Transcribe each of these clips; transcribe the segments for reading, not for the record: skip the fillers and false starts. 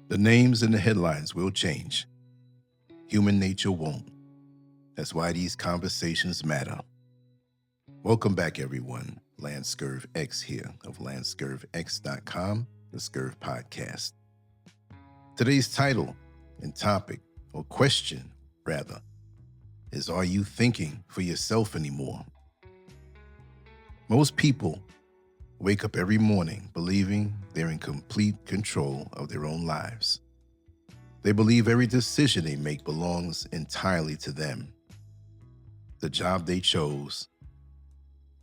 The names and the headlines will change. Human nature won't. That's why these conversations matter. Welcome back, everyone. LanceScurvX here of LanceScurvX.com, the Scurv Podcast. Today's title and topic, or question rather, is Are you thinking for yourself anymore? Most people wake up every morning believing they're in complete control of their own lives. They believe every decision they make belongs entirely to them. The job they chose,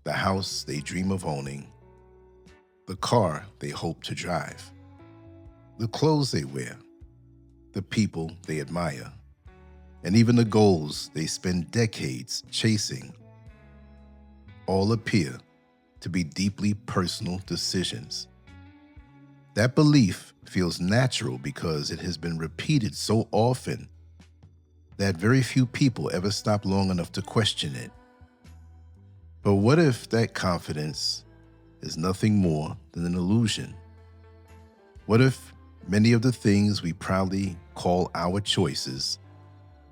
the house they dream of owning, the car they hope to drive, the clothes they wear, the people they admire, and even the goals they spend decades chasing all appear to be deeply personal decisions. That belief feels natural because it has been repeated so often that very few people ever stop long enough to question it. But what if that confidence is nothing more than an illusion? What if many of the things we proudly call our choices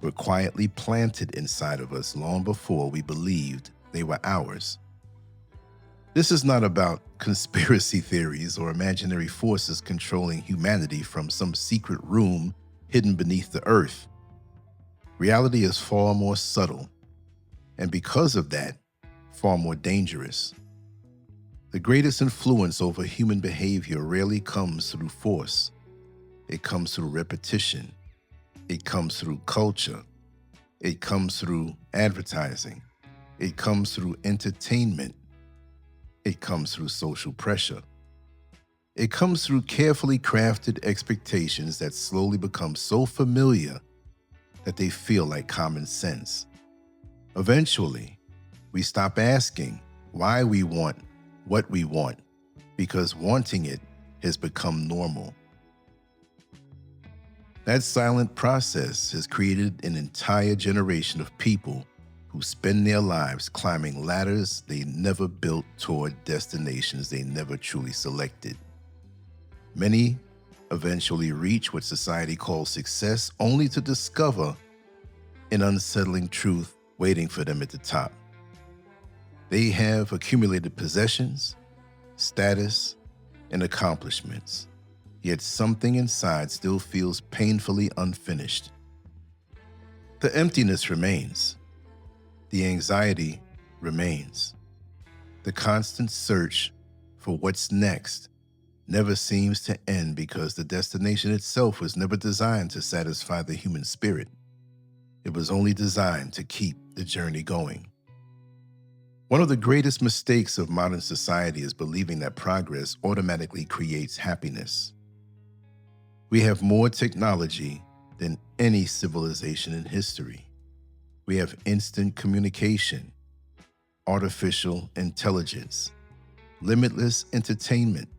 were quietly planted inside of us long before we believed they were ours? This is not about conspiracy theories or imaginary forces controlling humanity from some secret room hidden beneath the earth. Reality is far more subtle, and because of that, far more dangerous. The greatest influence over human behavior rarely comes through force. It comes through repetition. It comes through culture. It comes through advertising. It comes through entertainment. It comes through social pressure. It comes through carefully crafted expectations that slowly become so familiar that they feel like common sense. Eventually, we stop asking why we want what we want because wanting it has become normal. That silent process has created an entire generation of people who spend their lives climbing ladders they never built toward destinations they never truly selected. Many eventually reach what society calls success, only to discover an unsettling truth waiting for them at the top. They have accumulated possessions, status, and accomplishments, yet something inside still feels painfully unfinished. The emptiness remains. The anxiety remains. The constant search for what's next never seems to end because the destination itself was never designed to satisfy the human spirit. It was only designed to keep the journey going. One of the greatest mistakes of modern society is believing that progress automatically creates happiness. We have more technology than any civilization in history. We have instant communication, artificial intelligence, limitless entertainment,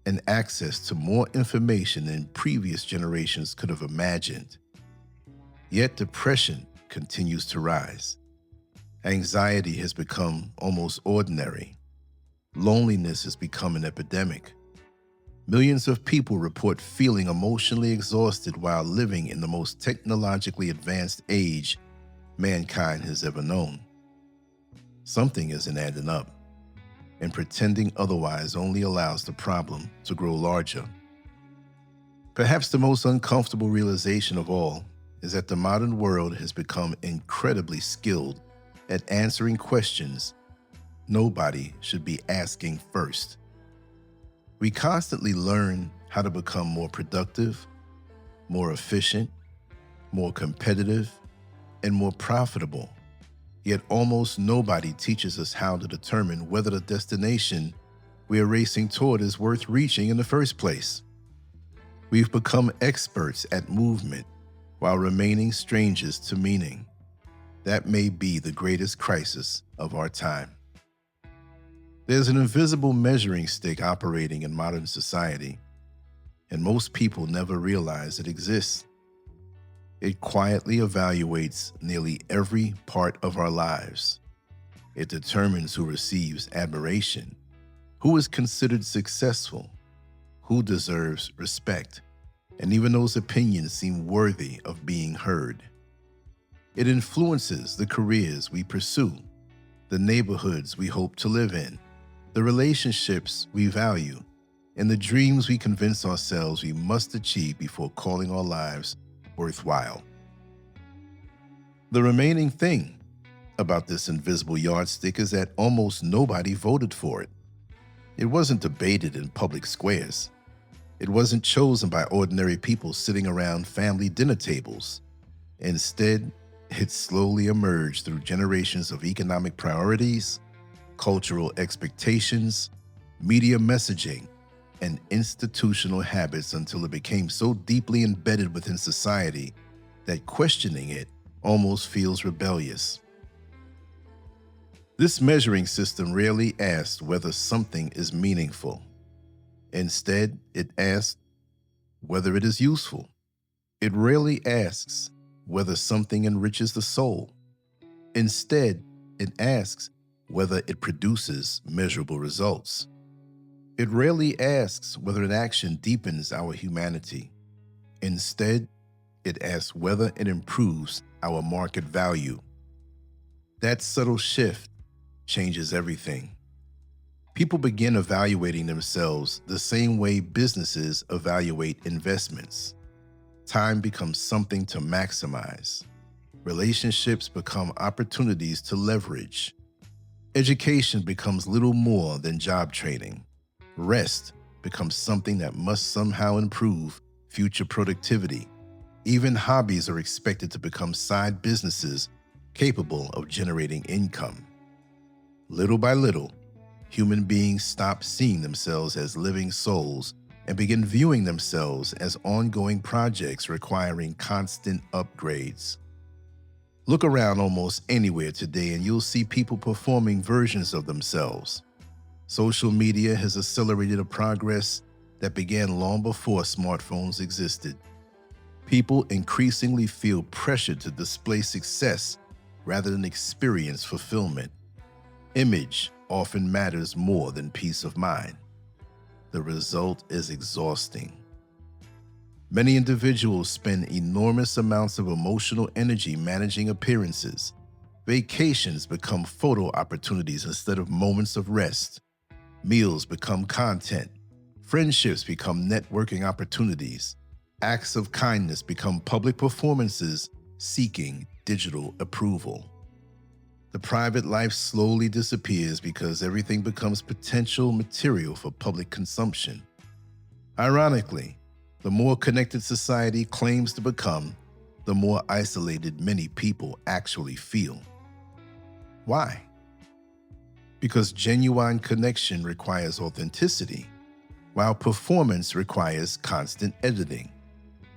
and access to more information than previous generations could have imagined. Yet depression continues to rise. Anxiety has become almost ordinary. Loneliness has become an epidemic. Millions of people report feeling emotionally exhausted while living in the most technologically advanced age mankind has ever known. Something isn't adding up, and pretending otherwise only allows the problem to grow larger. Perhaps the most uncomfortable realization of all is that the modern world has become incredibly skilled at answering questions nobody should be asking first. We constantly learn how to become more productive, more efficient, more competitive, and more profitable. Yet almost nobody teaches us how to determine whether the destination we are racing toward is worth reaching in the first place. We've become experts at movement while remaining strangers to meaning. That may be the greatest crisis of our time. There's an invisible measuring stick operating in modern society, and most people never realize it exists. It quietly evaluates nearly every part of our lives. It determines who receives admiration, who is considered successful, who deserves respect, and even those opinions seem worthy of being heard. It influences the careers we pursue, the neighborhoods we hope to live in, the relationships we value, and the dreams we convince ourselves we must achieve before calling our lives worthwhile. The remaining thing about this invisible yardstick is that almost nobody voted for it. It wasn't debated in public squares. It wasn't chosen by ordinary people sitting around family dinner tables. Instead, it slowly emerged through generations of economic priorities, cultural expectations, media messaging, and institutional habits until it became so deeply embedded within society that questioning it almost feels rebellious. This measuring system rarely asks whether something is meaningful. Instead, it asks whether it is useful. It rarely asks whether something enriches the soul. Instead, it asks whether it produces measurable results. It rarely asks whether an action deepens our humanity. Instead, it asks whether it improves our market value. That subtle shift changes everything. People begin evaluating themselves the same way businesses evaluate investments. Time becomes something to maximize. Relationships become opportunities to leverage. Education becomes little more than job training. Rest becomes something that must somehow improve future productivity. Even hobbies are expected to become side businesses capable of generating income. Little by little, human beings stop seeing themselves as living souls and begin viewing themselves as ongoing projects requiring constant upgrades. Look around almost anywhere today and you'll see people performing versions of themselves. Social media has accelerated a progress that began long before smartphones existed. People increasingly feel pressured to display success rather than experience fulfillment. Image often matters more than peace of mind. The result is exhausting. Many individuals spend enormous amounts of emotional energy managing appearances. Vacations become photo opportunities instead of moments of rest. Meals become content. Friendships become networking opportunities. Acts of kindness become public performances seeking digital approval. The private life slowly disappears because everything becomes potential material for public consumption. Ironically, the more connected society claims to become, the more isolated many people actually feel. Why? Because genuine connection requires authenticity, while performance requires constant editing.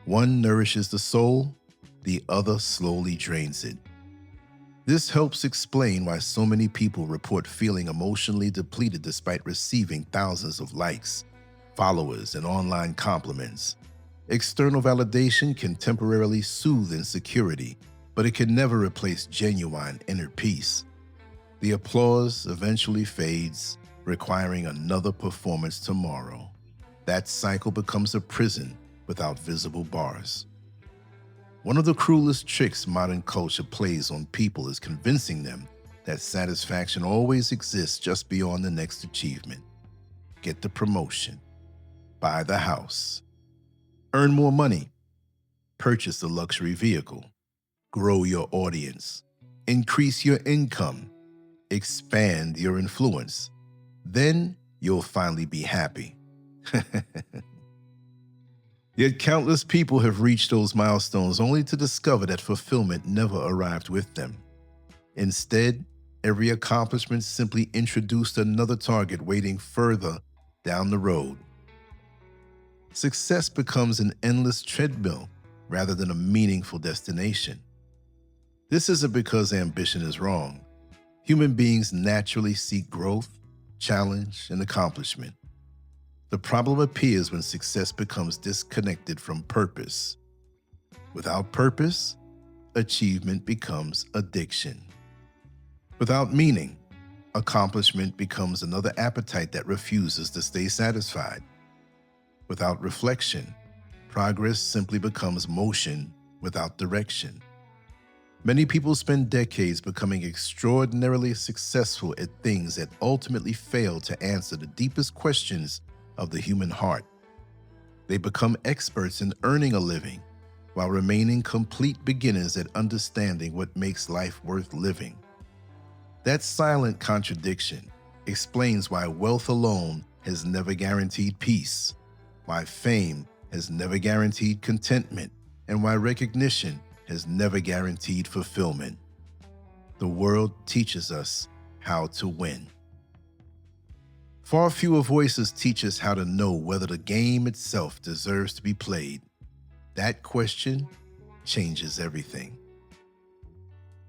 One nourishes the soul, the other slowly drains it. This helps explain why so many people report feeling emotionally depleted despite receiving thousands of likes, followers, and online compliments. External validation can temporarily soothe insecurity, but it can never replace genuine inner peace. The applause eventually fades, requiring another performance tomorrow. That cycle becomes a prison without visible bars. One of the cruelest tricks modern culture plays on people is convincing them that satisfaction always exists just beyond the next achievement. Get the promotion, buy the house, earn more money, purchase the luxury vehicle, grow your audience, increase your income, expand your influence. Then you'll finally be happy. Yet countless people have reached those milestones only to discover that fulfillment never arrived with them. Instead, every accomplishment simply introduced another target waiting further down the road. Success becomes an endless treadmill rather than a meaningful destination. This isn't because ambition is wrong. Human beings naturally seek growth, challenge, and accomplishment. The problem appears when success becomes disconnected from purpose. Without purpose, achievement becomes addiction. Without meaning, accomplishment becomes another appetite that refuses to stay satisfied. Without reflection, progress simply becomes motion without direction. Many people spend decades becoming extraordinarily successful at things that ultimately fail to answer the deepest questions of the human heart. They become experts in earning a living while remaining complete beginners at understanding what makes life worth living. That silent contradiction explains why wealth alone has never guaranteed peace, why fame has never guaranteed contentment, and why recognition has never guaranteed fulfillment. The world teaches us how to win. Far fewer voices teach us how to know whether the game itself deserves to be played. That question changes everything.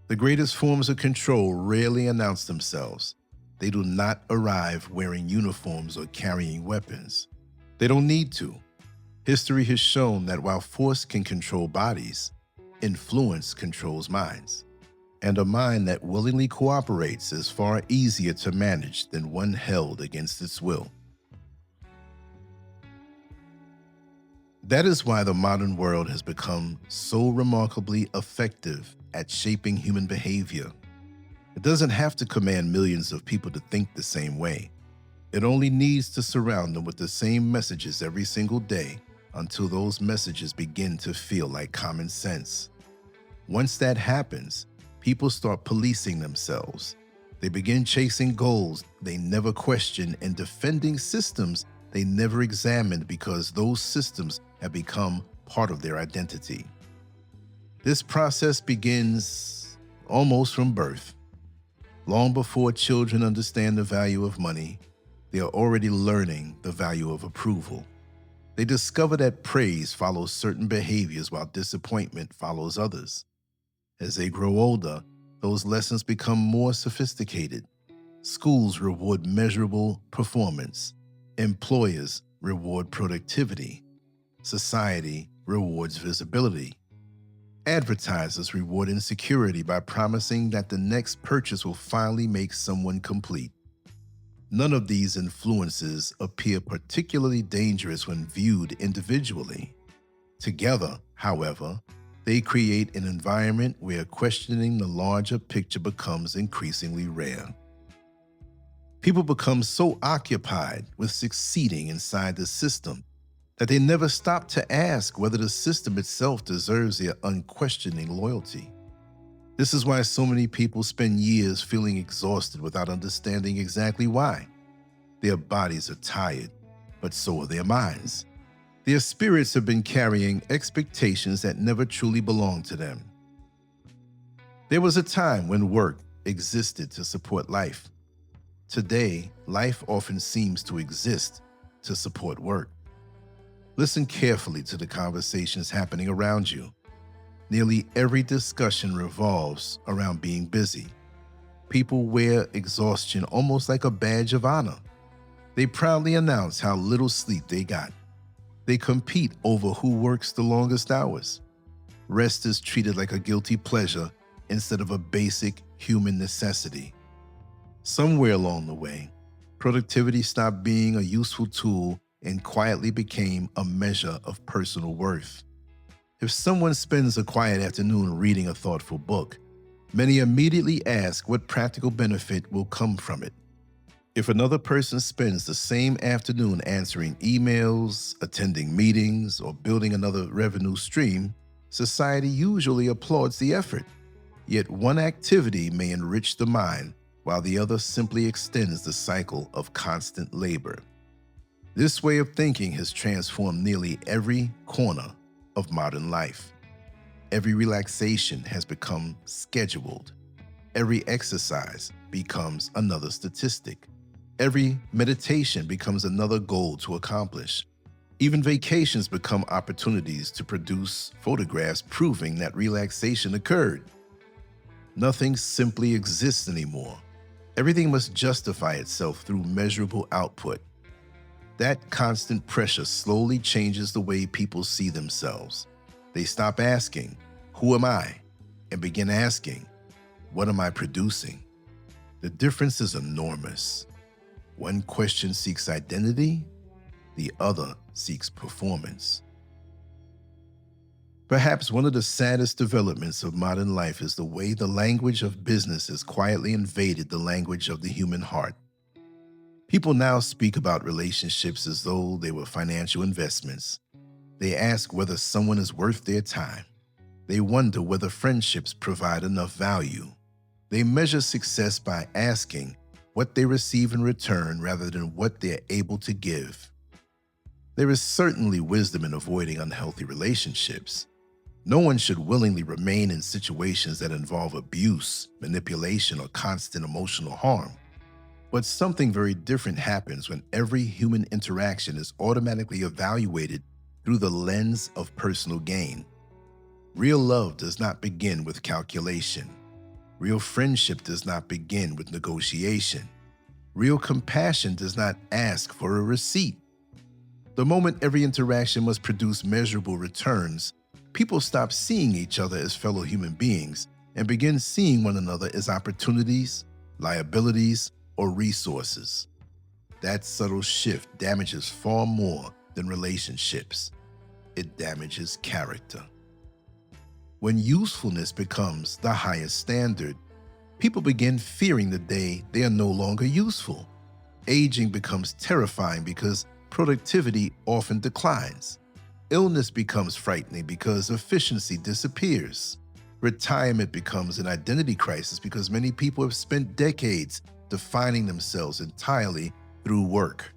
The greatest forms of control rarely announce themselves. They do not arrive wearing uniforms or carrying weapons. They don't need to. History has shown that while force can control bodies, influence controls minds. And a mind that willingly cooperates is far easier to manage than one held against its will. That is why the modern world has become so remarkably effective at shaping human behavior. It doesn't have to command millions of people to think the same way. It only needs to surround them with the same messages every single day until those messages begin to feel like common sense. Once that happens, people start policing themselves. They begin chasing goals they never questioned and defending systems they never examined because those systems have become part of their identity. This process begins almost from birth. Long before children understand the value of money, they are already learning the value of approval. They discover that praise follows certain behaviors while disappointment follows others. As they grow older, those lessons become more sophisticated. Schools reward measurable performance. Employers reward productivity. Society rewards visibility. Advertisers reward insecurity by promising that the next purchase will finally make someone complete. None of these influences appear particularly dangerous when viewed individually. Together, however, they create an environment where questioning the larger picture becomes increasingly rare. People become so occupied with succeeding inside the system that they never stop to ask whether the system itself deserves their unquestioning loyalty. This is why so many people spend years feeling exhausted without understanding exactly why. Their bodies are tired, but so are their minds. Their spirits have been carrying expectations that never truly belonged to them. There was a time when work existed to support life. Today, life often seems to exist to support work. Listen carefully to the conversations happening around you. Nearly every discussion revolves around being busy. People wear exhaustion almost like a badge of honor. They proudly announce how little sleep they got. They compete over who works the longest hours. Rest is treated like a guilty pleasure instead of a basic human necessity. Somewhere along the way, productivity stopped being a useful tool and quietly became a measure of personal worth. If someone spends a quiet afternoon reading a thoughtful book, many immediately ask what practical benefit will come from it. If another person spends the same afternoon answering emails, attending meetings, or building another revenue stream, society usually applauds the effort. Yet one activity may enrich the mind, while the other simply extends the cycle of constant labor. This way of thinking has transformed nearly every corner of modern life. Every relaxation has become scheduled. Every exercise becomes another statistic. Every meditation becomes another goal to accomplish. Even vacations become opportunities to produce photographs proving that relaxation occurred. Nothing simply exists anymore. Everything must justify itself through measurable output. That constant pressure slowly changes the way people see themselves. They stop asking, "Who am I?" and begin asking, "What am I producing?" The difference is enormous. One question seeks identity, the other seeks performance. Perhaps one of the saddest developments of modern life is the way the language of business has quietly invaded the language of the human heart. People now speak about relationships as though they were financial investments. They ask whether someone is worth their time. They wonder whether friendships provide enough value. They measure success by asking what they receive in return rather than what they're able to give. There is certainly wisdom in avoiding unhealthy relationships. No one should willingly remain in situations that involve abuse, manipulation, or constant emotional harm. But something very different happens when every human interaction is automatically evaluated through the lens of personal gain. Real love does not begin with calculation. Real friendship does not begin with negotiation. Real compassion does not ask for a receipt. The moment every interaction must produce measurable returns, people stop seeing each other as fellow human beings and begin seeing one another as opportunities, liabilities, or resources. That subtle shift damages far more than relationships. It damages character. When usefulness becomes the highest standard, people begin fearing the day they are no longer useful. Aging becomes terrifying because productivity often declines. Illness becomes frightening because efficiency disappears. Retirement becomes an identity crisis because many people have spent decades defining themselves entirely through work.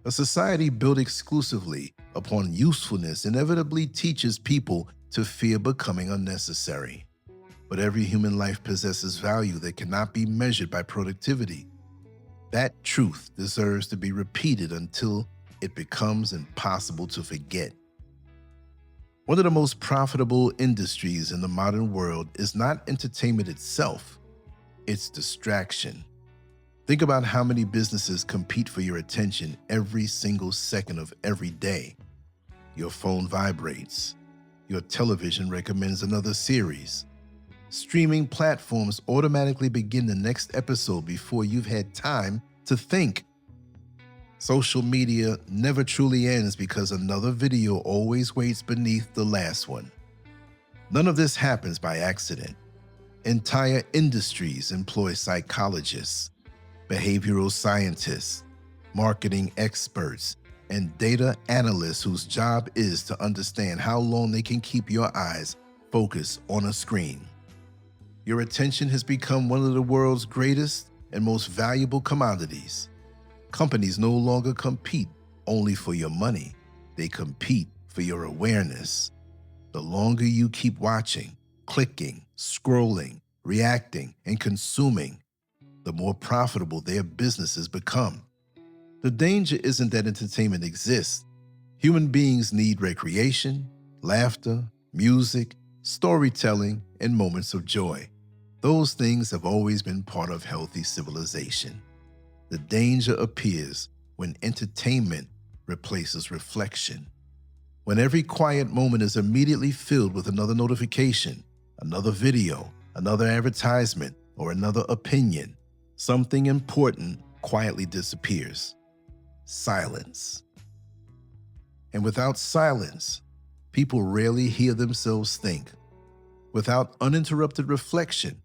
A society built exclusively upon usefulness inevitably teaches people to fear becoming unnecessary. But every human life possesses value that cannot be measured by productivity. That truth deserves to be repeated until it becomes impossible to forget. One of the most profitable industries in the modern world is not entertainment itself, it's distraction. Think about how many businesses compete for your attention every single second of every day. Your phone vibrates. Your television recommends another series. Streaming platforms automatically begin the next episode before you've had time to think. Social media never truly ends because another video always waits beneath the last one. None of this happens by accident. Entire industries employ psychologists, behavioral scientists, marketing experts, and data analysts whose job is to understand how long they can keep your eyes focused on a screen. Your attention has become one of the world's greatest and most valuable commodities. Companies no longer compete only for your money. They compete for your awareness. The longer you keep watching, clicking, scrolling, reacting, and consuming, the more profitable their businesses become. The danger isn't that entertainment exists. Human beings need recreation, laughter, music, storytelling, and moments of joy. Those things have always been part of healthy civilization. The danger appears when entertainment replaces reflection. When every quiet moment is immediately filled with another notification, another video, another advertisement, or another opinion, something important quietly disappears. Silence. And without silence, people rarely hear themselves think. Without uninterrupted reflection,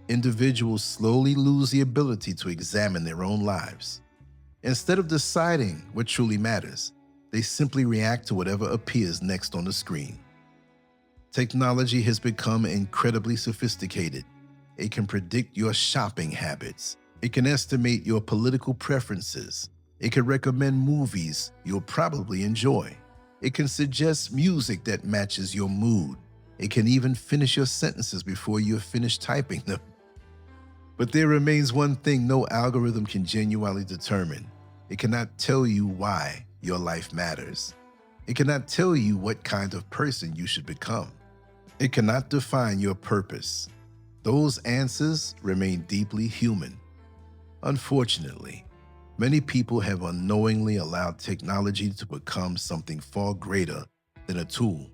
individuals slowly lose the ability to examine their own lives. Instead of deciding what truly matters, they simply react to whatever appears next on the screen. Technology has become incredibly sophisticated. It can predict your shopping habits. It can estimate your political preferences. It can recommend movies you'll probably enjoy. It can suggest music that matches your mood. It can even finish your sentences before you're finished typing them. But there remains one thing no algorithm can genuinely determine. It cannot tell you why your life matters. It cannot tell you what kind of person you should become. It cannot define your purpose. Those answers remain deeply human. Unfortunately, many people have unknowingly allowed technology to become something far greater than a tool.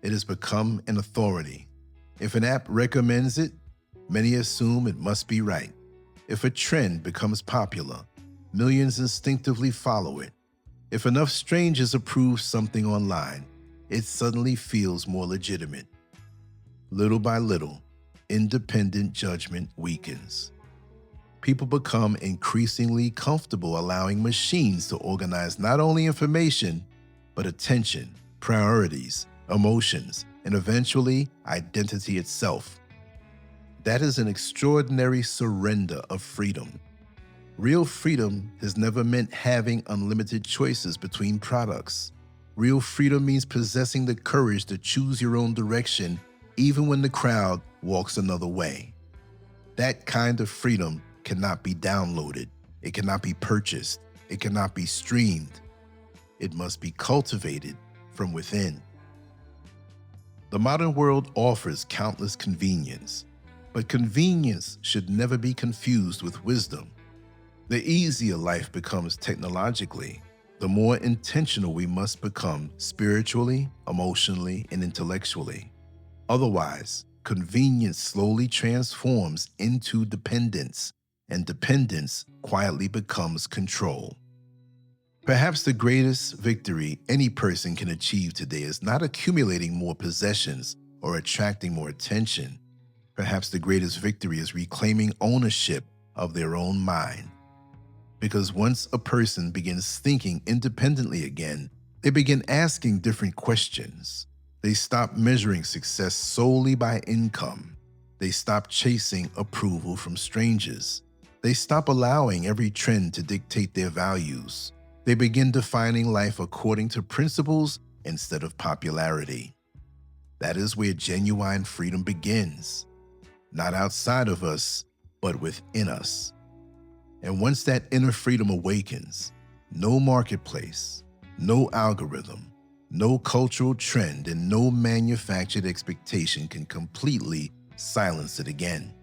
It has become an authority. If an app recommends it, many assume it must be right. If a trend becomes popular, millions instinctively follow it. If enough strangers approve something online, it suddenly feels more legitimate. Little by little, independent judgment weakens. People become increasingly comfortable allowing machines to organize not only information, but attention, priorities, emotions, and eventually identity itself. That is an extraordinary surrender of freedom. Real freedom has never meant having unlimited choices between products. Real freedom means possessing the courage to choose your own direction even when the crowd walks another way. That kind of freedom cannot be downloaded. It cannot be purchased. It cannot be streamed. It must be cultivated from within. The modern world offers countless convenience, but convenience should never be confused with wisdom. The easier life becomes technologically, the more intentional we must become spiritually, emotionally, and intellectually. Otherwise, convenience slowly transforms into dependence, and dependence quietly becomes control. Perhaps the greatest victory any person can achieve today is not accumulating more possessions or attracting more attention. Perhaps the greatest victory is reclaiming ownership of their own mind. Because once a person begins thinking independently again, they begin asking different questions. They stop measuring success solely by income. They stop chasing approval from strangers. They stop allowing every trend to dictate their values. They begin defining life according to principles instead of popularity. That is where genuine freedom begins, not outside of us, but within us. And once that inner freedom awakens, no marketplace, no algorithm, no cultural trend, and no manufactured expectation can completely silence it again.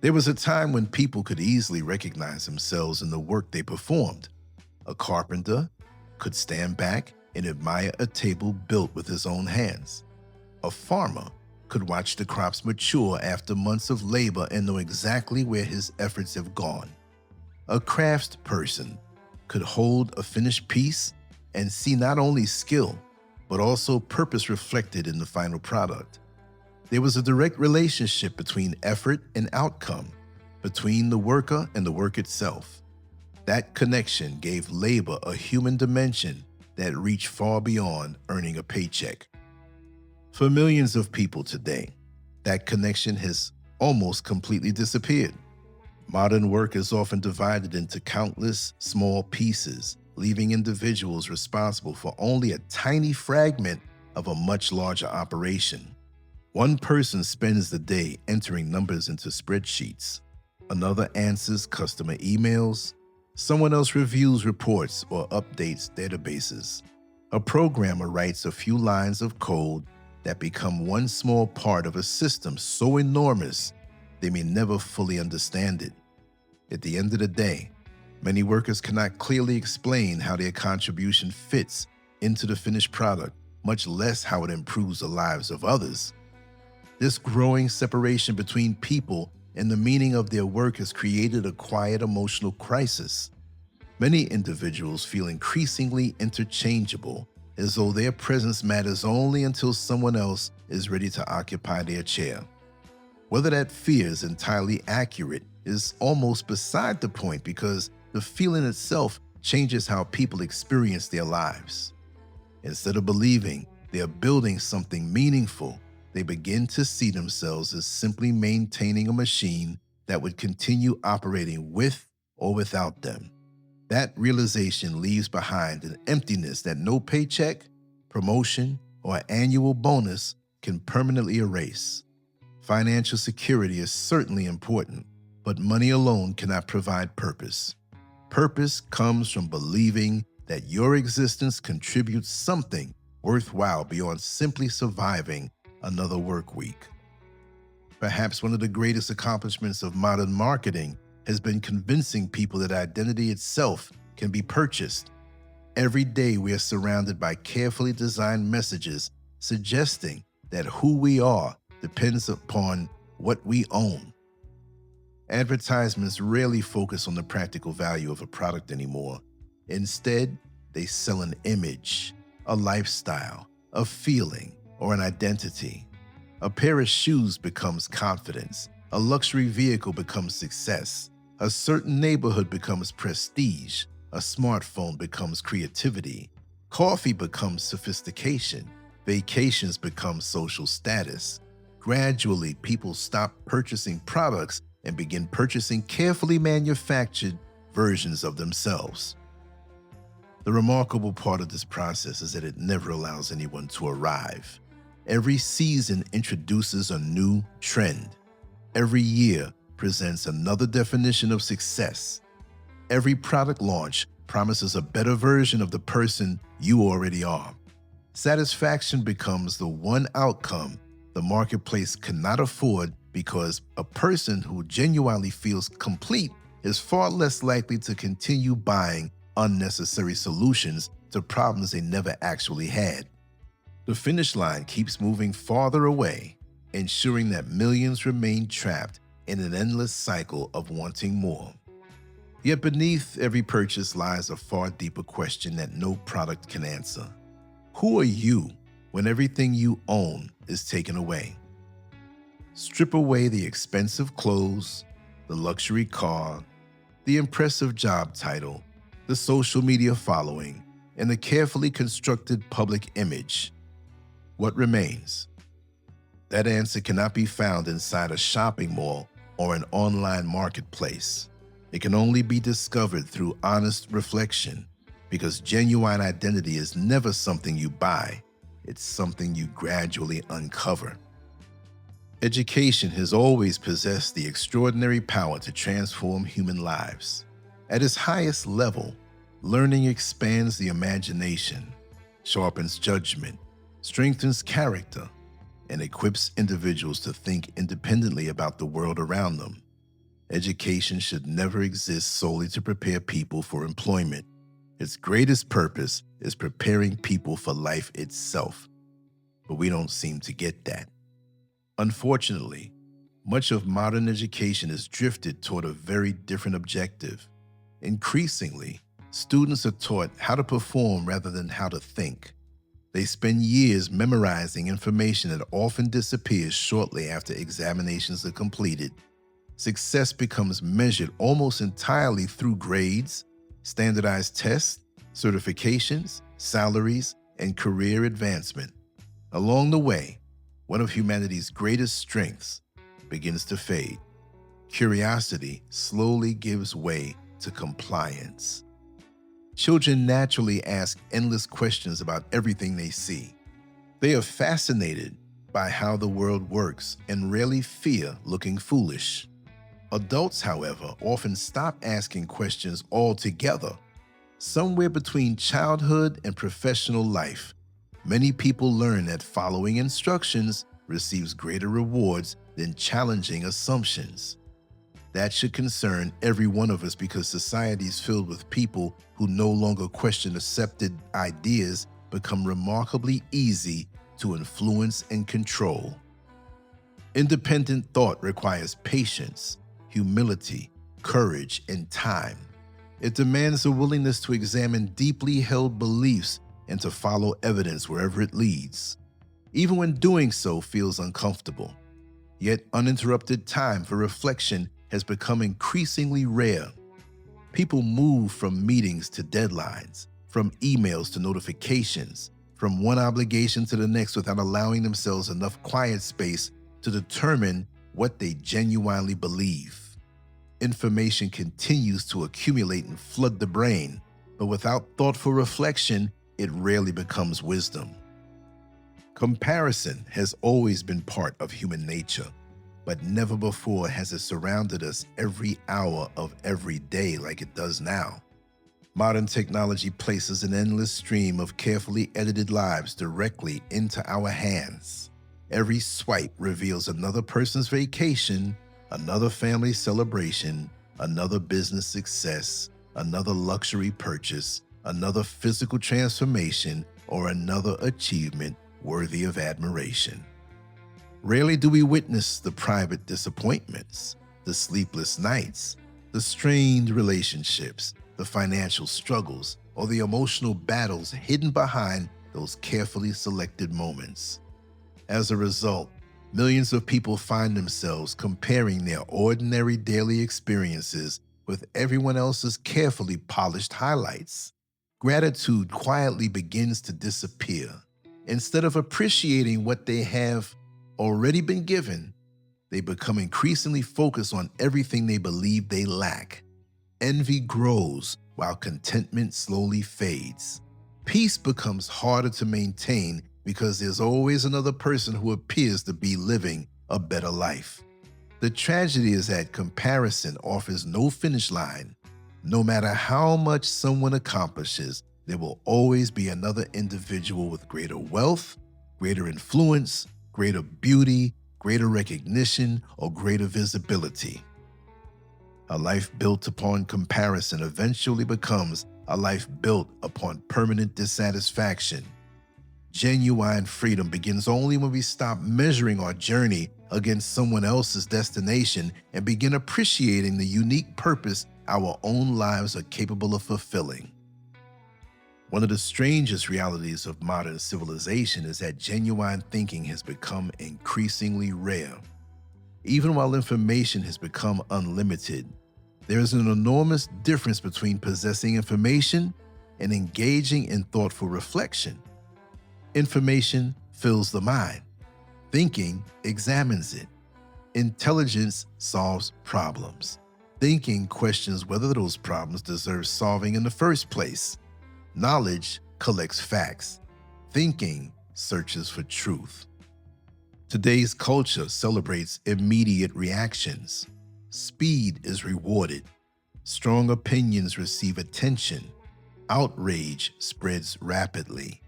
There was a time when people could easily recognize themselves in the work they performed. A carpenter could stand back and admire a table built with his own hands. A farmer could watch the crops mature after months of labor and know exactly where his efforts have gone. A craftsperson could hold a finished piece and see not only skill, but also purpose reflected in the final product. There was a direct relationship between effort and outcome, between the worker and the work itself. That connection gave labor a human dimension that reached far beyond earning a paycheck. For millions of people today, that connection has almost completely disappeared. Modern work is often divided into countless small pieces, leaving individuals responsible for only a tiny fragment of a much larger operation. One person spends the day entering numbers into spreadsheets. Another answers customer emails. Someone else reviews reports or updates databases. A programmer writes a few lines of code that become one small part of a system so enormous they may never fully understand it. At the end of the day, many workers cannot clearly explain how their contribution fits into the finished product, much less how it improves the lives of others. This growing separation between people and the meaning of their work has created a quiet emotional crisis. Many individuals feel increasingly interchangeable, as though their presence matters only until someone else is ready to occupy their chair. Whether that fear is entirely accurate is almost beside the point, because the feeling itself changes how people experience their lives. Instead of believing they are building something meaningful, they begin to see themselves as simply maintaining a machine that would continue operating with or without them. That realization leaves behind an emptiness that no paycheck, promotion, or annual bonus can permanently erase. Financial security is certainly important, but money alone cannot provide purpose. Purpose comes from believing that your existence contributes something worthwhile beyond simply surviving another work week. Perhaps one of the greatest accomplishments of modern marketing has been convincing people that identity itself can be purchased. Every day we are surrounded by carefully designed messages suggesting that who we are depends upon what we own. Advertisements rarely focus on the practical value of a product anymore. Instead, they sell an image. a lifestyle, a feeling, or an identity. A pair of shoes becomes confidence. A luxury vehicle becomes success. A certain neighborhood becomes prestige. A smartphone becomes creativity. Coffee becomes sophistication. Vacations become social status. Gradually, people stop purchasing products and begin purchasing carefully manufactured versions of themselves. The remarkable part of this process is that it never allows anyone to arrive. Every season introduces a new trend. Every year presents another definition of success. Every product launch promises a better version of the person you already are. Satisfaction becomes the one outcome the marketplace cannot afford because a person who genuinely feels complete is far less likely to continue buying unnecessary solutions to problems they never actually had. The finish line keeps moving farther away, ensuring that millions remain trapped in an endless cycle of wanting more. Yet beneath every purchase lies a far deeper question that no product can answer. Who are you when everything you own is taken away? Strip away the expensive clothes, the luxury car, the impressive job title, the social media following, and the carefully constructed public image. What remains? That answer cannot be found inside a shopping mall or an online marketplace. It can only be discovered through honest reflection, because genuine identity is never something you buy, it's something you gradually uncover. Education has always possessed the extraordinary power to transform human lives. At its highest level, learning expands the imagination, sharpens judgment, strengthens character, and equips individuals to think independently about the world around them. Education should never exist solely to prepare people for employment. Its greatest purpose is preparing people for life itself. But we don't seem to get that. Unfortunately, much of modern education has drifted toward a very different objective. Increasingly, students are taught how to perform rather than how to think. They spend years memorizing information that often disappears shortly after examinations are completed. Success becomes measured almost entirely through grades, standardized tests, certifications, salaries, and career advancement. Along the way, one of humanity's greatest strengths begins to fade. Curiosity slowly gives way to compliance. Children naturally ask endless questions about everything they see. They are fascinated by how the world works and rarely fear looking foolish. Adults, however, often stop asking questions altogether. Somewhere between childhood and professional life, many people learn that following instructions receives greater rewards than challenging assumptions. That should concern every one of us, because societies filled with people who no longer question accepted ideas become remarkably easy to influence and control. Independent thought requires patience, humility, courage, and time. It demands a willingness to examine deeply held beliefs and to follow evidence wherever it leads, even when doing so feels uncomfortable. Yet uninterrupted time for reflection has become increasingly rare. People move from meetings to deadlines, from emails to notifications, from one obligation to the next without allowing themselves enough quiet space to determine what they genuinely believe. Information continues to accumulate and flood the brain, but without thoughtful reflection, it rarely becomes wisdom. Comparison has always been part of human nature, but never before has it surrounded us every hour of every day like it does now. Modern technology places an endless stream of carefully edited lives directly into our hands. Every swipe reveals another person's vacation, another family celebration, another business success, another luxury purchase, another physical transformation, or another achievement worthy of admiration. Rarely do we witness the private disappointments, the sleepless nights, the strained relationships, the financial struggles, or the emotional battles hidden behind those carefully selected moments. As a result, millions of people find themselves comparing their ordinary daily experiences with everyone else's carefully polished highlights. Gratitude quietly begins to disappear. Instead of appreciating what they have already been given, they become increasingly focused on everything they believe they lack. Envy grows while contentment slowly fades. Peace becomes harder to maintain because there's always another person who appears to be living a better life. The tragedy is that comparison offers no finish line. No matter how much someone accomplishes, there will always be another individual with greater wealth, greater influence, greater beauty, greater recognition, or greater visibility. A life built upon comparison eventually becomes a life built upon permanent dissatisfaction. Genuine freedom begins only when we stop measuring our journey against someone else's destination and begin appreciating the unique purpose our own lives are capable of fulfilling. One of the strangest realities of modern civilization is that genuine thinking has become increasingly rare. Even while information has become unlimited, there is an enormous difference between possessing information and engaging in thoughtful reflection. Information fills the mind. Thinking examines it. Intelligence solves problems. Thinking questions whether those problems deserve solving in the first place. Knowledge collects facts. Thinking searches for truth. Today's culture celebrates immediate reactions. Speed is rewarded. Strong opinions receive attention. Outrage spreads rapidly.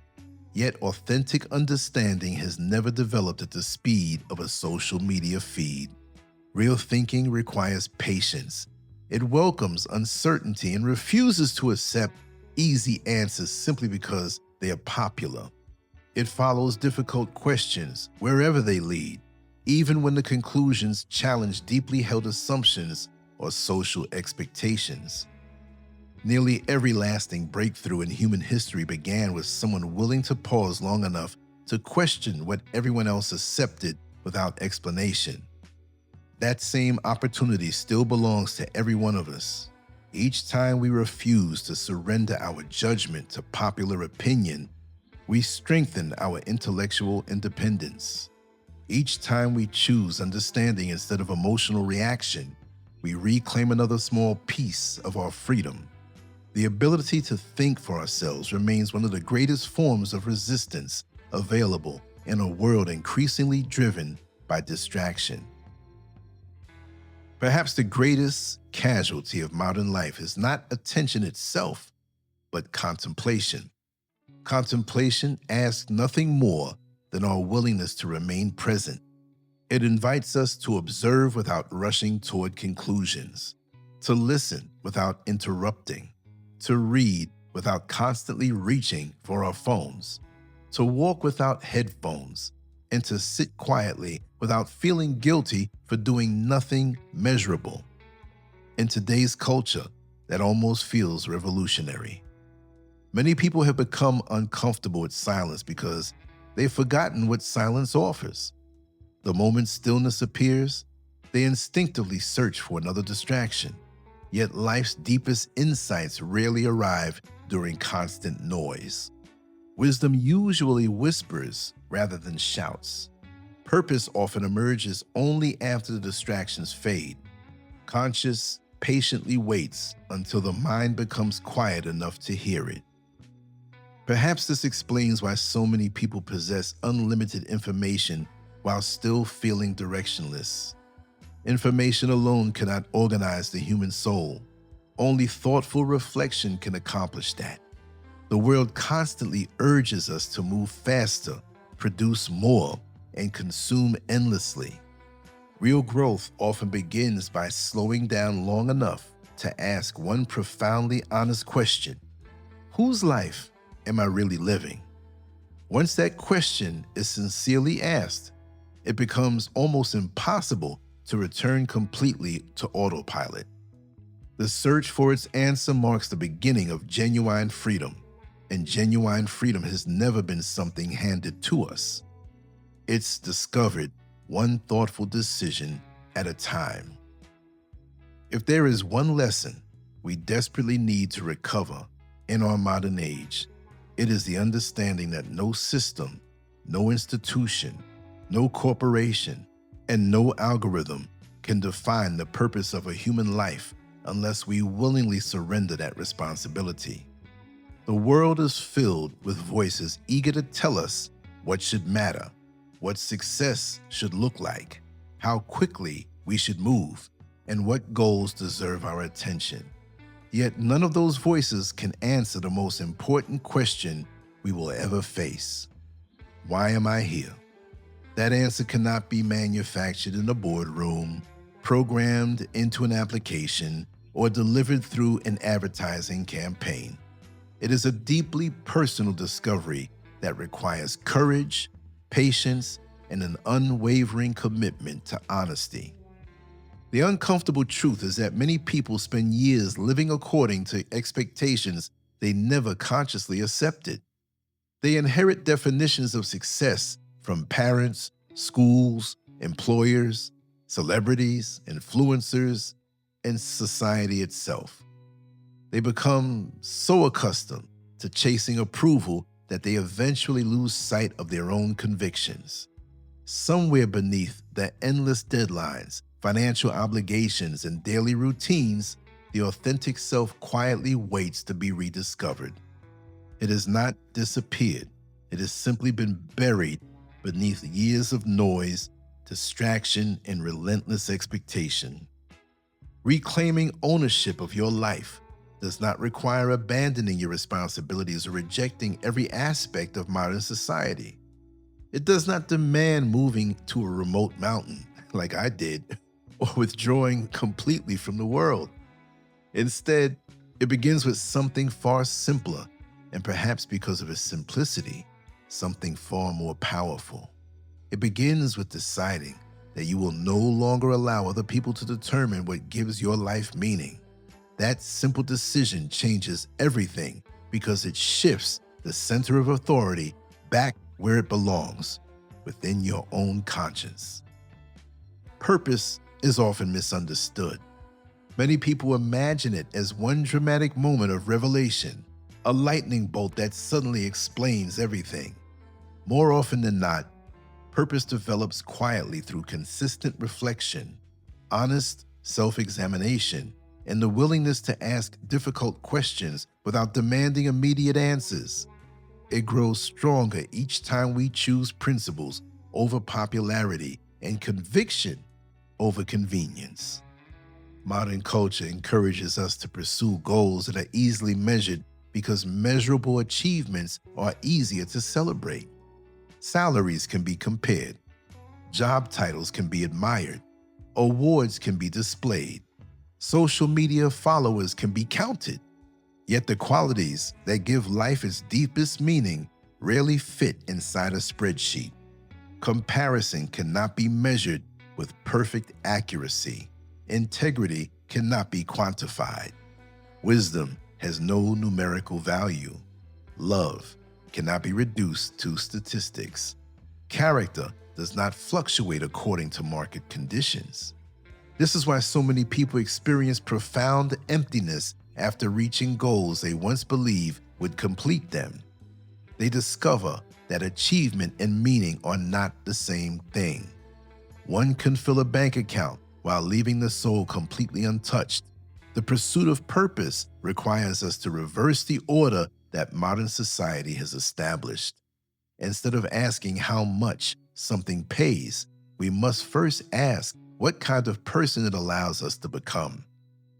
Yet authentic understanding has never developed at the speed of a social media feed. Real thinking requires patience. It welcomes uncertainty and refuses to accept easy answers simply because they are popular. It follows difficult questions wherever they lead, even when the conclusions challenge deeply held assumptions or social expectations. Nearly every lasting breakthrough in human history began with someone willing to pause long enough to question what everyone else accepted without explanation. That same opportunity still belongs to every one of us. Each time we refuse to surrender our judgment to popular opinion, we strengthen our intellectual independence. Each time we choose understanding instead of emotional reaction, we reclaim another small piece of our freedom. The ability to think for ourselves remains one of the greatest forms of resistance available in a world increasingly driven by distraction. Perhaps the greatest casualty of modern life is not attention itself, but contemplation. Contemplation asks nothing more than our willingness to remain present. It invites us to observe without rushing toward conclusions, to listen without interrupting, to read without constantly reaching for our phones, to walk without headphones, and to sit quietly without feeling guilty for doing nothing measurable. In today's culture, that almost feels revolutionary. Many people have become uncomfortable with silence because they've forgotten what silence offers. The moment stillness appears, they instinctively search for another distraction. Yet life's deepest insights rarely arrive during constant noise. Wisdom usually whispers rather than shouts. Purpose often emerges only after the distractions fade. Conscious patiently waits until the mind becomes quiet enough to hear it. Perhaps this explains why so many people possess unlimited information while still feeling directionless. Information alone cannot organize the human soul. Only thoughtful reflection can accomplish that. The world constantly urges us to move faster, produce more, and consume endlessly. Real growth often begins by slowing down long enough to ask one profoundly honest question: whose life am I really living? Once that question is sincerely asked, it becomes almost impossible to return completely to autopilot. The search for its answer marks the beginning of genuine freedom. And genuine freedom has never been something handed to us. It's discovered one thoughtful decision at a time. If there is one lesson we desperately need to recover in our modern age, it is the understanding that no system, no institution, no corporation, and no algorithm can define the purpose of a human life unless we willingly surrender that responsibility. The world is filled with voices eager to tell us what should matter, what success should look like, how quickly we should move, and what goals deserve our attention. Yet none of those voices can answer the most important question we will ever face. Why am I here? That answer cannot be manufactured in a boardroom, programmed into an application, or delivered through an advertising campaign. It is a deeply personal discovery that requires courage, patience, and an unwavering commitment to honesty. The uncomfortable truth is that many people spend years living according to expectations they never consciously accepted. They inherit definitions of success from parents, schools, employers, celebrities, influencers, and society itself. They become so accustomed to chasing approval that they eventually lose sight of their own convictions. Somewhere beneath the endless deadlines, financial obligations, and daily routines, the authentic self quietly waits to be rediscovered. It has not disappeared. It has simply been buried beneath years of noise, distraction, and relentless expectation. Reclaiming ownership of your life does not require abandoning your responsibilities or rejecting every aspect of modern society. It does not demand moving to a remote mountain, like I did, or withdrawing completely from the world. Instead, it begins with something far simpler, and perhaps because of its simplicity, something far more powerful. It begins with deciding that you will no longer allow other people to determine what gives your life meaning. That simple decision changes everything because it shifts the center of authority back where it belongs, within your own conscience. Purpose is often misunderstood. Many people imagine it as one dramatic moment of revelation, a lightning bolt that suddenly explains everything. More often than not, purpose develops quietly through consistent reflection, honest self-examination, and the willingness to ask difficult questions without demanding immediate answers. It grows stronger each time we choose principles over popularity and conviction over convenience. Modern culture encourages us to pursue goals that are easily measured because measurable achievements are easier to celebrate. Salaries can be compared, job titles can be admired, awards can be displayed, social media followers can be counted. Yet the qualities that give life its deepest meaning rarely fit inside a spreadsheet. Comparison cannot be measured with perfect accuracy. Integrity cannot be quantified. Wisdom has no numerical value. Love cannot be reduced to statistics. Character does not fluctuate according to market conditions. This is why so many people experience profound emptiness after reaching goals they once believed would complete them. They discover that achievement and meaning are not the same thing. One can fill a bank account while leaving the soul completely untouched. The pursuit of purpose requires us to reverse the order that modern society has established. Instead of asking how much something pays, we must first ask what kind of person it allows us to become.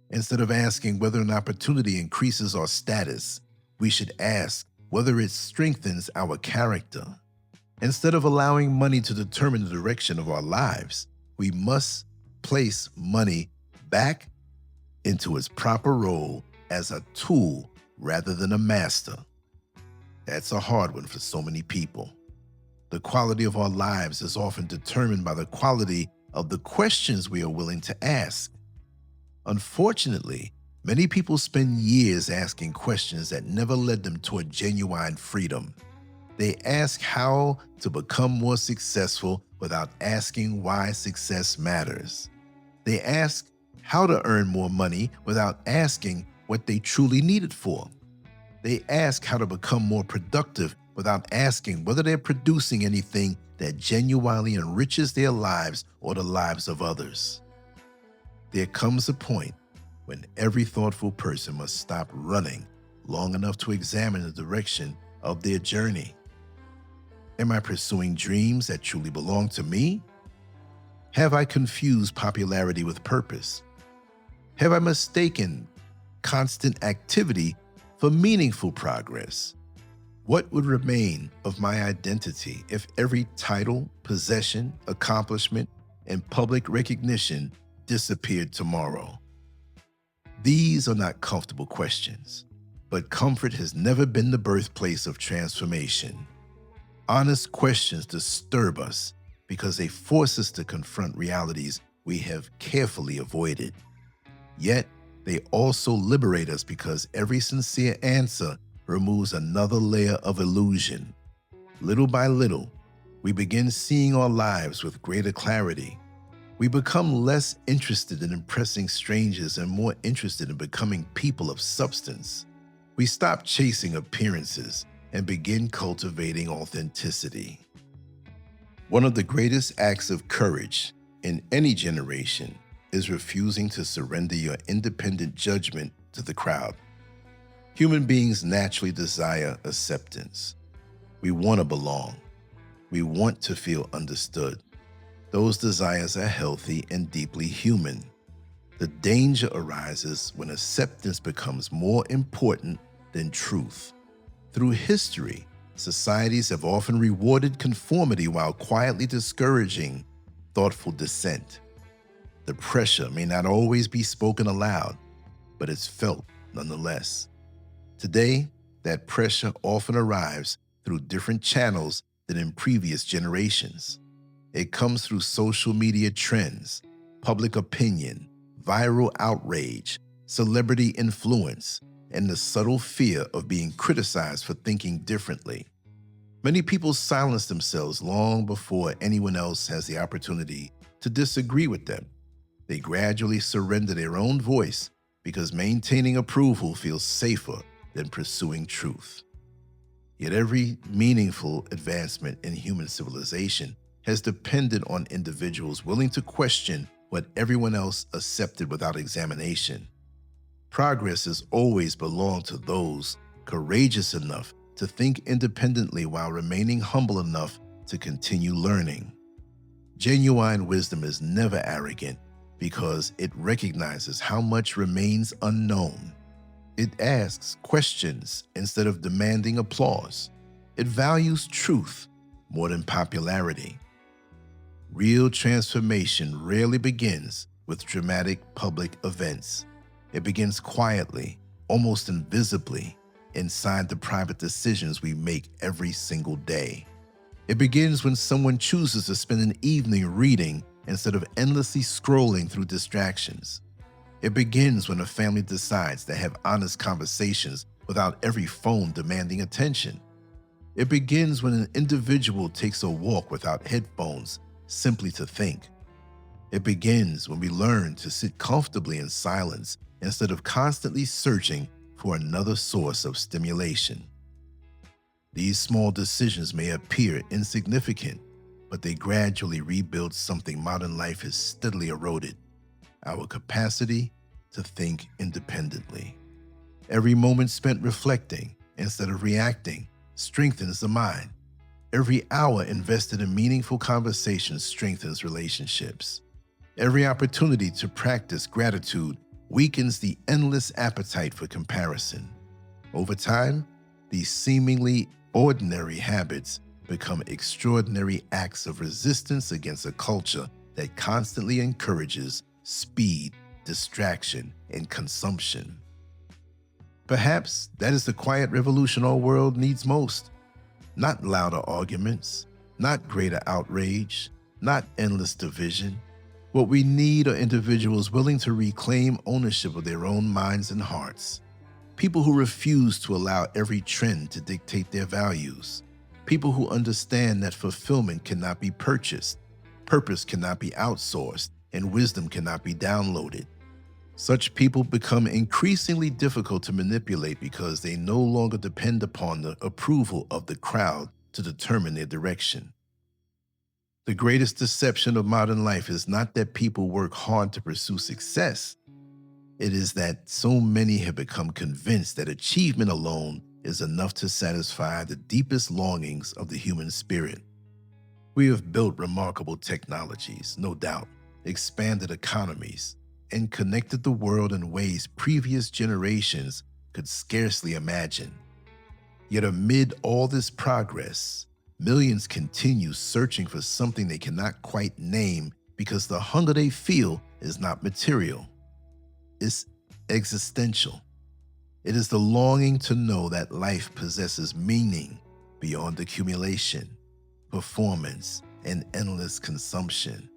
Instead of asking whether an opportunity increases our status, we should ask whether it strengthens our character. Instead of allowing money to determine the direction of our lives, we must place money back into its proper role as a tool rather than a master. That's a hard one for so many people. The quality of our lives is often determined by the quality of the questions we are willing to ask. Unfortunately, Many people spend years asking questions that never led them toward genuine freedom. They ask how to become more successful without asking why success matters. They ask how to earn more money without asking what they truly need it for. They ask how to become more productive without asking whether they're producing anything that genuinely enriches their lives or the lives of others. There comes a point when every thoughtful person must stop running long enough to examine the direction of their journey. Am I pursuing dreams that truly belong to me? Have I confused popularity with purpose? Have I mistaken constant activity for meaningful progress? What would remain of my identity if every title, possession, accomplishment, and public recognition disappeared tomorrow? These are not comfortable questions, but comfort has never been the birthplace of transformation. Honest questions disturb us because they force us to confront realities we have carefully avoided. Yet, they also liberate us because every sincere answer removes another layer of illusion. Little by little, we begin seeing our lives with greater clarity. We become less interested in impressing strangers and more interested in becoming people of substance. We stop chasing appearances and begin cultivating authenticity. One of the greatest acts of courage in any generation is refusing to surrender your independent judgment to the crowd. Human beings naturally desire acceptance. We want to belong. We want to feel understood. Those desires are healthy and deeply human. The danger arises when acceptance becomes more important than truth. Through history, societies have often rewarded conformity while quietly discouraging thoughtful dissent. The pressure may not always be spoken aloud, but it's felt nonetheless. Today, that pressure often arrives through different channels than in previous generations. It comes through social media trends, public opinion, viral outrage, celebrity influence, and the subtle fear of being criticized for thinking differently. Many people silence themselves long before anyone else has the opportunity to disagree with them. They gradually surrender their own voice because maintaining approval feels safer than pursuing truth. Yet every meaningful advancement in human civilization has depended on individuals willing to question what everyone else accepted without examination. Progress has always belonged to those courageous enough to think independently while remaining humble enough to continue learning. Genuine wisdom is never arrogant because it recognizes how much remains unknown. It asks questions instead of demanding applause. It values truth more than popularity. Real transformation rarely begins with dramatic public events. It begins quietly, almost invisibly, inside the private decisions we make every single day. It begins when someone chooses to spend an evening reading instead of endlessly scrolling through distractions. It begins when a family decides to have honest conversations without every phone demanding attention. It begins when an individual takes a walk without headphones simply to think. It begins when we learn to sit comfortably in silence instead of constantly searching for another source of stimulation. These small decisions may appear insignificant, but they gradually rebuild something modern life has steadily eroded: our capacity to think independently. Every moment spent reflecting instead of reacting strengthens the mind. Every hour invested in meaningful conversations strengthens relationships. Every opportunity to practice gratitude weakens the endless appetite for comparison. Over time, these seemingly ordinary habits become extraordinary acts of resistance against a culture that constantly encourages speed, distraction, and consumption. Perhaps that is the quiet revolution our world needs most. Not louder arguments, not greater outrage, not endless division, What we need are individuals willing to reclaim ownership of their own minds and hearts. People who refuse to allow every trend to dictate their values. People who understand that fulfillment cannot be purchased, purpose cannot be outsourced, and wisdom cannot be downloaded. Such people become increasingly difficult to manipulate because they no longer depend upon the approval of the crowd to determine their direction. The greatest deception of modern life is not that people work hard to pursue success. It is that so many have become convinced that achievement alone is enough to satisfy the deepest longings of the human spirit. We have built remarkable technologies, no doubt, expanded economies, and connected the world in ways previous generations could scarcely imagine. Yet amid all this progress, millions continue searching for something they cannot quite name because the hunger they feel is not material. It's existential. It is the longing to know that life possesses meaning beyond accumulation, performance, and endless consumption.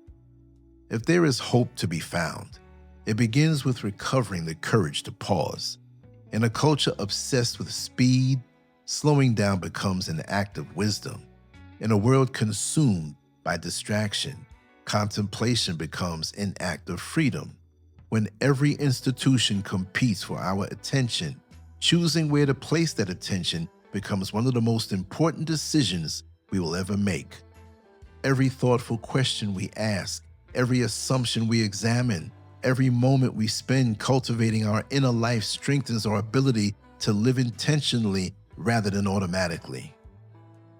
If there is hope to be found, it begins with recovering the courage to pause. In a culture obsessed with speed, slowing down becomes an act of wisdom. In a world consumed by distraction, contemplation becomes an act of freedom. When every institution competes for our attention, choosing where to place that attention becomes one of the most important decisions we will ever make. Every thoughtful question we ask, every assumption we examine, every moment we spend cultivating our inner life strengthens our ability to live intentionally rather than automatically.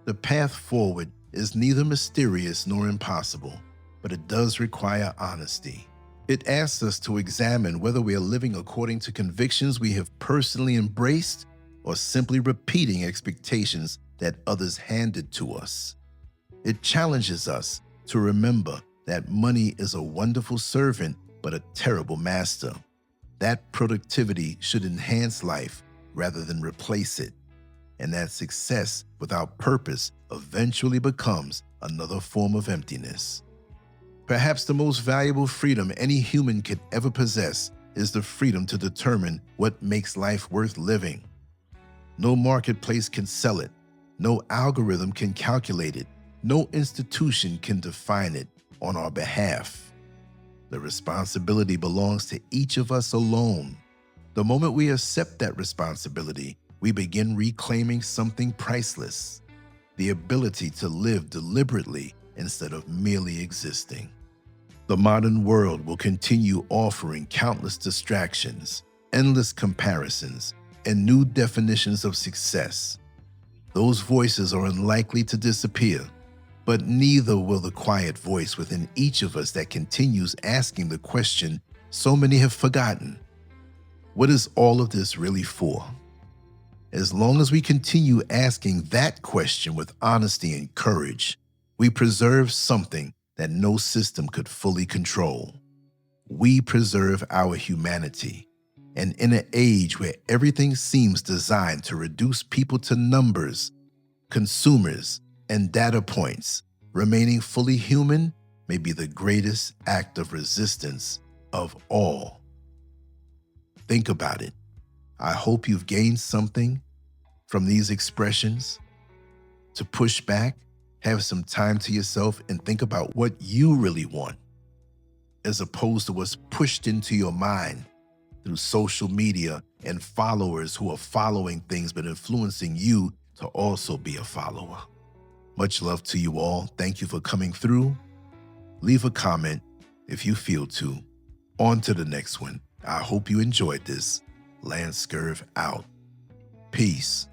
The path forward is neither mysterious nor impossible, but it does require honesty. It asks us to examine whether we are living according to convictions we have personally embraced or simply repeating expectations that others handed to us. It challenges us to remember that money is a wonderful servant but a terrible master. That productivity should enhance life rather than replace it, and that success without purpose eventually becomes another form of emptiness. Perhaps the most valuable freedom any human could ever possess is the freedom to determine what makes life worth living. No marketplace can sell it. No algorithm can calculate it. No institution can define it on our behalf. The responsibility belongs to each of us alone. The moment we accept that responsibility, we begin reclaiming something priceless, the ability to live deliberately instead of merely existing. The modern world will continue offering countless distractions, endless comparisons, and new definitions of success. Those voices are unlikely to disappear, but neither will the quiet voice within each of us that continues asking the question so many have forgotten: what is all of this really for? As long as we continue asking that question with honesty and courage, we preserve something that no system could fully control. We preserve our humanity. And in an age where everything seems designed to reduce people to numbers, consumers, and data points, remaining fully human may be the greatest act of resistance of all. Think about it. I hope you've gained something from these expressions. To push back, have some time to yourself and think about what you really want, as opposed to what's pushed into your mind through social media and followers who are following things but influencing you to also be a follower. Much love to you all. Thank you for coming through. Leave a comment if you feel to. On to the next one. I hope you enjoyed this. LanceScurv out. Peace.